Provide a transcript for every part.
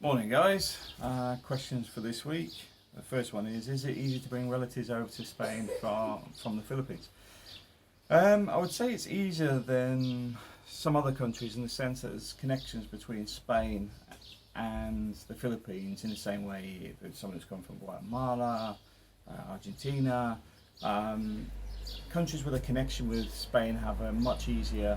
Morning guys, questions for this week. The first one is it easy to bring relatives over to Spain from the Philippines? I would say it's easier than some other countries in the sense that there's connections between Spain and the Philippines in the same way if someone who's come from Guatemala, Argentina, countries with a connection with Spain have a much easier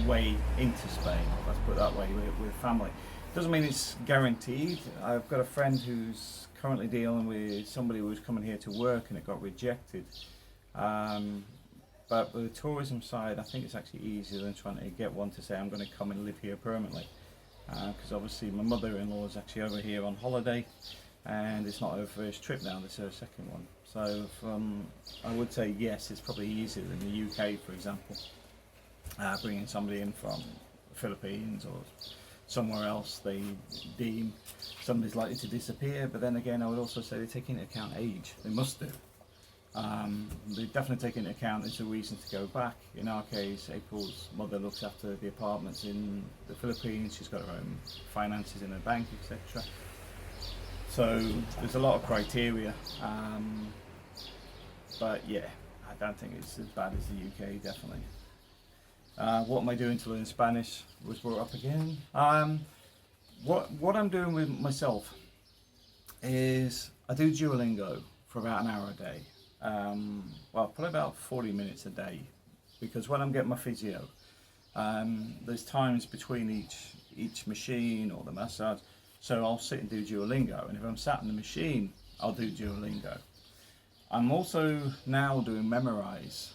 way into Spain, let's put it that way, with family. Doesn't mean it's guaranteed. I've got a friend who's currently dealing with somebody who was coming here to work and it got rejected. But with the tourism side, I think it's actually easier than trying to get one to say I'm going to come and live here permanently. Because obviously my mother-in-law is actually over here on holiday and it's not her first trip now, this is her second one. So I would say yes, it's probably easier than the UK, for example. Bringing somebody in from the Philippines or somewhere else they deem somebody's likely to disappear, but then again I would also say they take into account age. They must do. They definitely take into account it's a reason to go back. In our case, April's mother looks after the apartments in the Philippines, she's got her own finances in her bank, etc. So there's a lot of criteria, but yeah, I don't think it's as bad as the UK, definitely. What am I doing to learn Spanish was brought up again. What I'm doing with myself is I do Duolingo for about an hour a day. Well, probably about 40 minutes a day, because when I'm getting my physio, there's times between each machine or the massage, so I'll sit and do Duolingo, and if I'm sat in the machine, I'll do Duolingo. I'm also now doing memorise.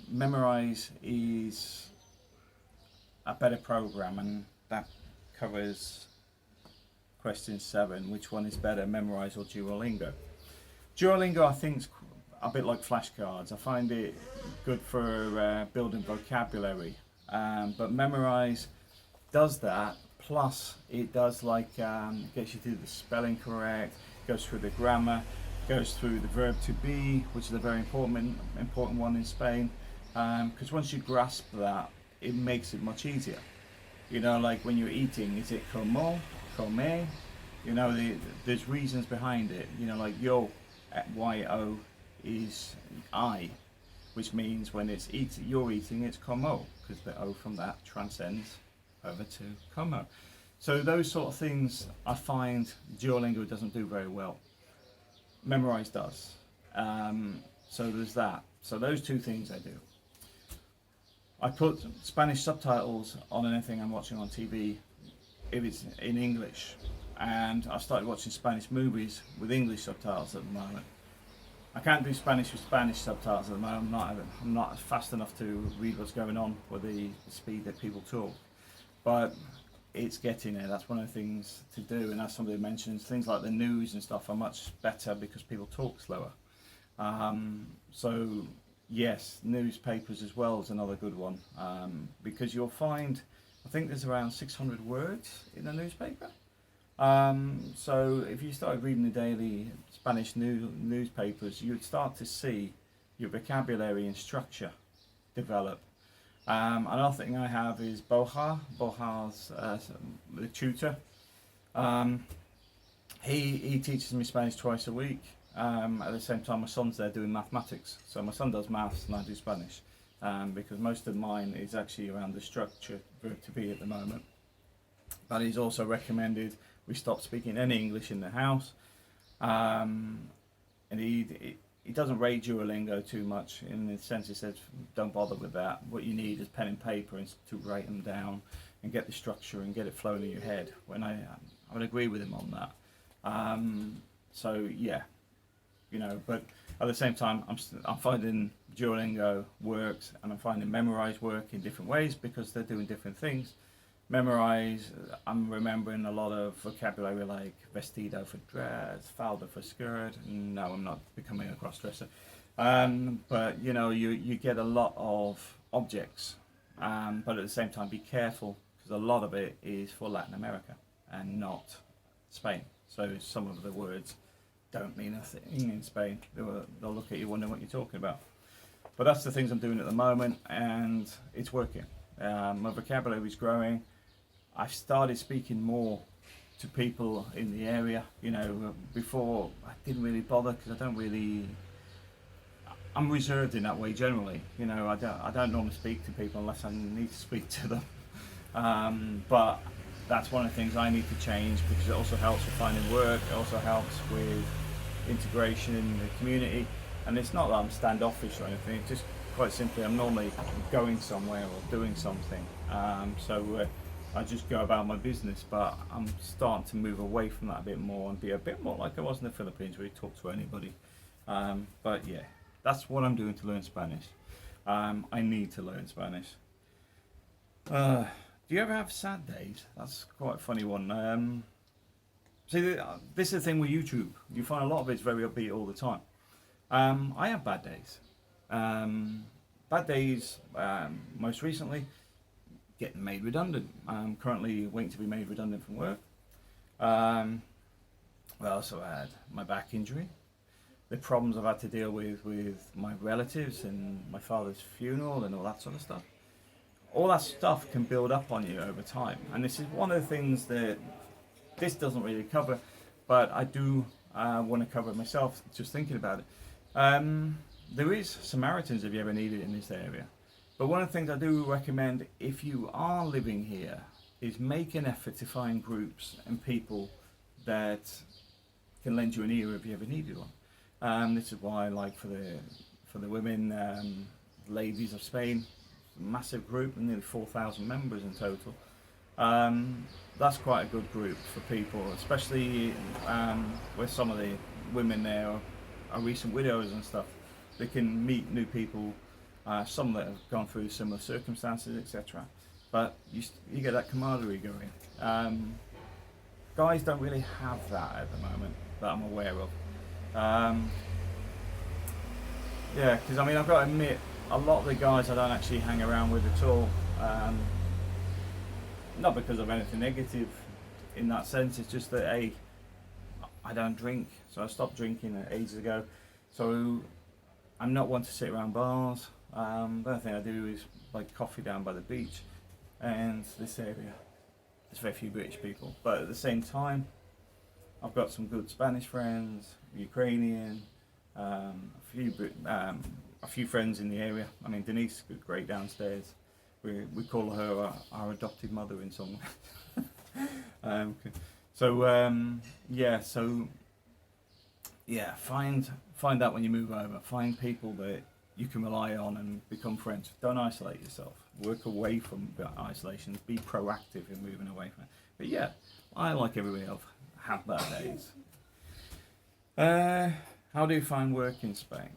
Memorise is a better program, and that covers question 7, which one is better, memorise or Duolingo? Duolingo I think is a bit like flashcards. I find it good for building vocabulary, but memorise does that, plus it does gets you to do the spelling correct, goes through the grammar, goes through the verb to be, which is a very important one in Spain, because once you grasp that, it makes it much easier. You know, like when you're eating, is it como, come? You know, there's reasons behind it. You know, like yo, yo is I, which means when it's you're eating, it's como, because the o from that transcends over to como. So those sort of things I find Duolingo doesn't do very well. Memorise does. So there's that. So those two things I do. I put Spanish subtitles on anything I'm watching on TV if it's in English, and I've started watching Spanish movies with English subtitles at the moment. I can't do Spanish with Spanish subtitles at the moment. I'm not fast enough to read what's going on with the speed that people talk, but it's getting there. That's one of the things to do, and as somebody mentions, things like the news and stuff are much better because people talk slower. So yes, newspapers as well is another good one, because you'll find, I think there's around 600 words in a newspaper. So if you started reading the daily Spanish newspapers, you'd start to see your vocabulary and structure develop. Another thing I have is Boja. Boja's the tutor. He teaches me Spanish twice a week. At the same time, my son's there doing mathematics. So my son does maths and I do Spanish, because most of mine is actually around the structure, verb to be at the moment. But he's also recommended we stop speaking any English in the house. And he doesn't rate Duolingo too much, in the sense he says don't bother with that. What you need is pen and paper and to write them down and get the structure and get it flowing in your head. When I would agree with him on that. So yeah, you know, but at the same time I'm finding Duolingo works and I'm finding Memorise work in different ways because they're doing different things. Memorise, I'm remembering a lot of vocabulary like vestido for dress, falda for skirt. No, I'm not becoming a cross-dresser. But you know, you get a lot of objects, but at the same time be careful, because a lot of it is for Latin America and not Spain. So some of the words don't mean a thing in Spain. They'll look at you wondering what you're talking about. But that's the things I'm doing at the moment, and it's working. My vocabulary is growing. I've started speaking more to people in the area. You know, before I didn't really bother because I'm reserved in that way generally. You know, I don't normally speak to people unless I need to speak to them. But that's one of the things I need to change, because it also helps with finding work. It also helps with integration in the community. And it's not that I'm standoffish or anything. It's just quite simply I'm normally going somewhere or doing something. So I just go about my business. But I'm starting to move away from that a bit more and be a bit more like I was in the Philippines, where you talk to anybody. But yeah, that's what I'm doing to learn Spanish. I need to learn Spanish. Do you ever have sad days? That's quite a funny one. See, this is the thing with YouTube. You find a lot of it's very upbeat all the time. I have bad days. Bad days, most recently, getting made redundant. I'm currently waiting to be made redundant from work. I also had my back injury. The problems I've had to deal with my relatives and my father's funeral and all that sort of stuff. All that stuff can build up on you over time, and this is one of the things that this doesn't really cover, but I do want to cover it myself, just thinking about it. There is Samaritans if you ever need it in this area, but one of the things I do recommend if you are living here is make an effort to find groups and people that can lend you an ear if you ever needed one. This is why I like for the women, ladies of Spain, massive group, nearly 4,000 members in total. That's quite a good group for people, especially where some of the women there are recent widows and stuff. They can meet new people, some that have gone through similar circumstances, etc. But you get that camaraderie going. Guys don't really have that at the moment that I'm aware of. Yeah, because I mean, I've got to admit, a lot of the guys I don't actually hang around with at all. Not because of anything negative in that sense, it's just that I don't drink, so I stopped drinking ages ago. So I'm not one to sit around bars. The only thing I do is like coffee down by the beach, and this area, there's very few British people. But at the same time, I've got some good Spanish friends, Ukrainian, a few friends in the area. I mean, Denise is great downstairs. We call her our adopted mother in some way. Find that when you move over. Find people that you can rely on and become friends. Don't isolate yourself. Work away from isolation. Be proactive in moving away from it. But yeah, I, like everybody else, have bad days. How do you find work in Spain?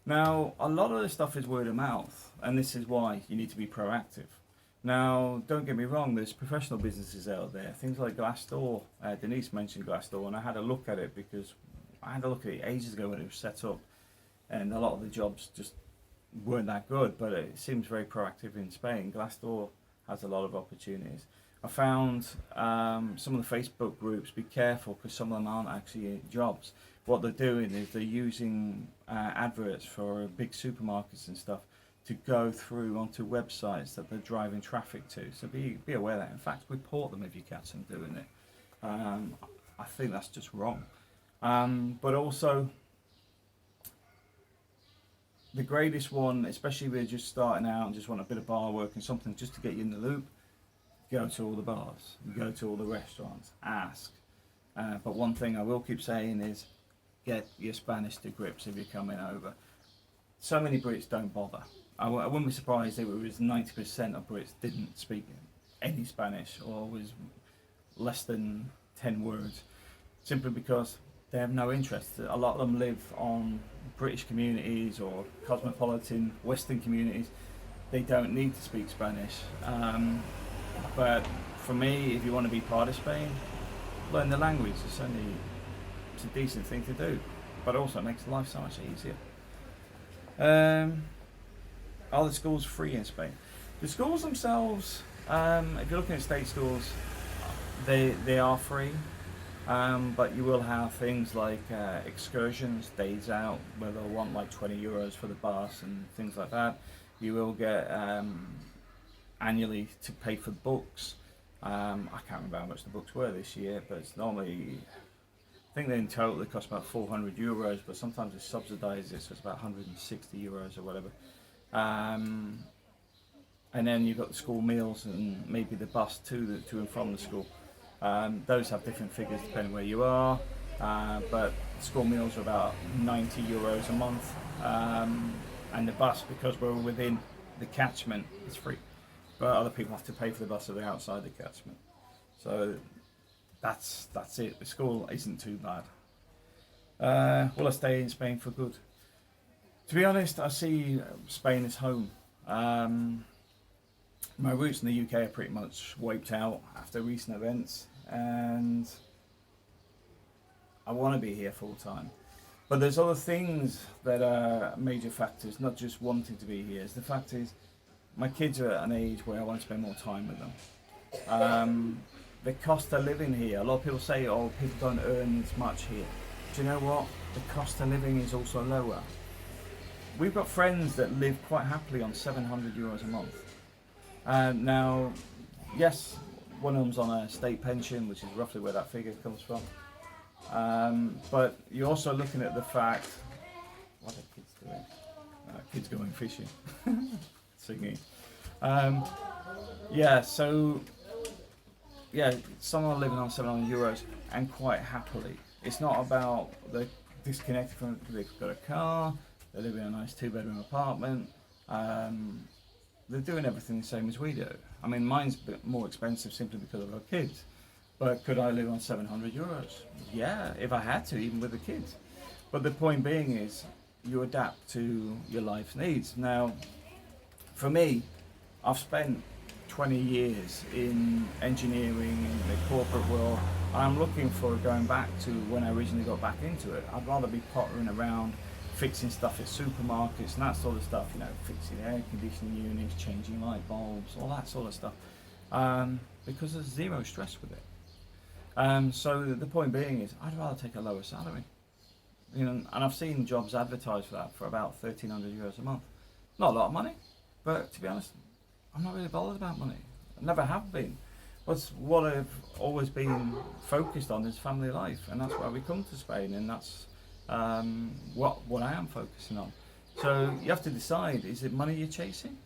Now, a lot of this stuff is word of mouth, and this is why you need to be proactive. Now, don't get me wrong, there's professional businesses out there, things like Glassdoor. Denise mentioned Glassdoor, and I had a look at it because I had a look at it ages ago when it was set up, and a lot of the jobs just weren't that good, but it seems very proactive in Spain. Glassdoor has a lot of opportunities. I found some of the Facebook groups, be careful because some of them aren't actually jobs. What they're doing is they're using adverts for big supermarkets and stuff to go through onto websites that they're driving traffic to. So be aware of that. In fact, report them if you catch them doing it. I think that's just wrong. But also, the greatest one, especially if you're just starting out and just want a bit of bar work and something just to get you in the loop, go to all the bars, go to all the restaurants, ask. But one thing I will keep saying is, get your Spanish to grips if you're coming over. So many Brits don't bother. I wouldn't be surprised if it was 90% of Brits didn't speak any Spanish or was less than 10 words, simply because they have no interest. A lot of them live on British communities or cosmopolitan Western communities. They don't need to speak Spanish. But for me, if you want to be part of Spain, learn the language. It's a decent thing to do, but also it makes life so much easier. Are the schools free in Spain? The schools themselves, if you're looking at state schools, they are free, but you will have things like excursions, days out, where they'll want like 20 euros for the bus and things like that. You will get annually to pay for books. I can't remember how much the books were this year, but it's normally, I think they in total they cost about 400 euros, but sometimes they subsidise it, so it's about 160 euros or whatever. And then you've got the school meals and maybe the bus to and from the school. Those have different figures depending where you are, but school meals are about 90 euros a month, and the bus, because we're within the catchment, is free. But other people have to pay for the bus if they're outside the catchment. So that's it. The school isn't too bad. Will I stay in Spain for good? To be honest, I see Spain as home. My roots in the UK are pretty much wiped out after recent events, and I want to be here full time. But there's other things that are major factors, not just wanting to be here. The fact is, my kids are at an age where I want to spend more time with them. The cost of living here, a lot of people say, oh, people don't earn as much here. Do you know what? The cost of living is also lower. We've got friends that live quite happily on 700 euros a month. Now, yes, one of them's on a state pension, which is roughly where that figure comes from. But you're also looking at the fact, what are kids doing? Kids going fishing, singing. Someone living on 700 euros and quite happily. It's not about the disconnected from, they've got a car, they live in a nice 2-bedroom apartment. They're doing everything the same as we do. I mean, mine's a bit more expensive simply because of our kids. But could I live on 700 euros? Yeah, if I had to, even with the kids. But the point being is, you adapt to your life's needs. Now, for me, I've spent 20 years in engineering, in the corporate world. I'm looking for going back to when I originally got back into it. I'd rather be pottering around, fixing stuff at supermarkets and that sort of stuff, fixing air conditioning units, changing light bulbs, all that sort of stuff, because there's zero stress with it. So the point being is, I'd rather take a lower salary, and I've seen jobs advertised for that for about 1,300 euros a month. Not a lot of money, but to be honest, I'm not really bothered about money. I never have been. But what I've always been focused on is family life, and that's why we come to Spain, and that's what I am focusing on. So you have to decide, is it money you're chasing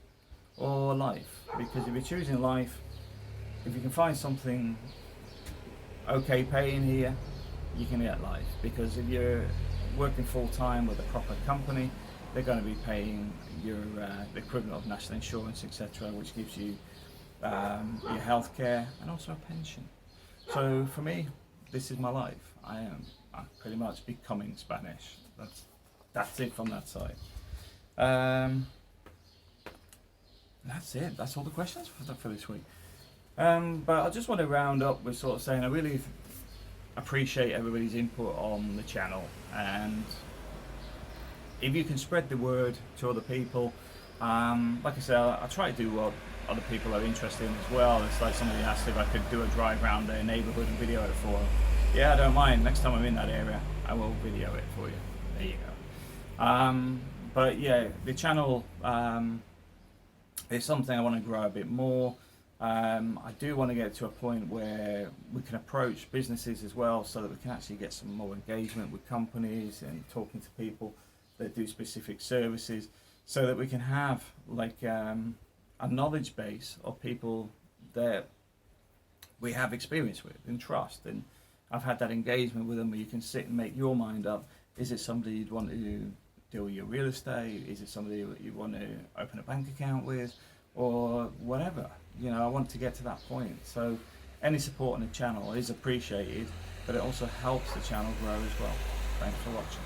or life? Because if you're choosing life, if you can find something okay paying here, you can get life. Because if you're working full time with a proper company, they're going to be paying your the equivalent of national insurance, etc., which gives you your healthcare and also a pension. So for me, this is my life. I'm pretty much becoming Spanish. That's it from that side. That's it. That's all the questions for this week. But I just want to round up with sort of saying I really appreciate everybody's input on the channel, and if you can spread the word to other people, like I said, I try to do what other people are interested in as well. It's like somebody asked if I could do a drive around their neighbourhood and video it for them. Yeah, I don't mind. Next time I'm in that area, I will video it for you. There you go. But yeah, the channel is something I want to grow a bit more. I do want to get to a point where we can approach businesses as well, so that we can actually get some more engagement with companies and talking to people that do specific services, so that we can have like a knowledge base of people that we have experience with and trust. And I've had that engagement with them where you can sit and make your mind up. Is it somebody you'd want to deal your real estate? Is it somebody that you want to open a bank account with, or whatever? I want to get to that point. So any support on the channel is appreciated, but it also helps the channel grow as well. Thanks for watching.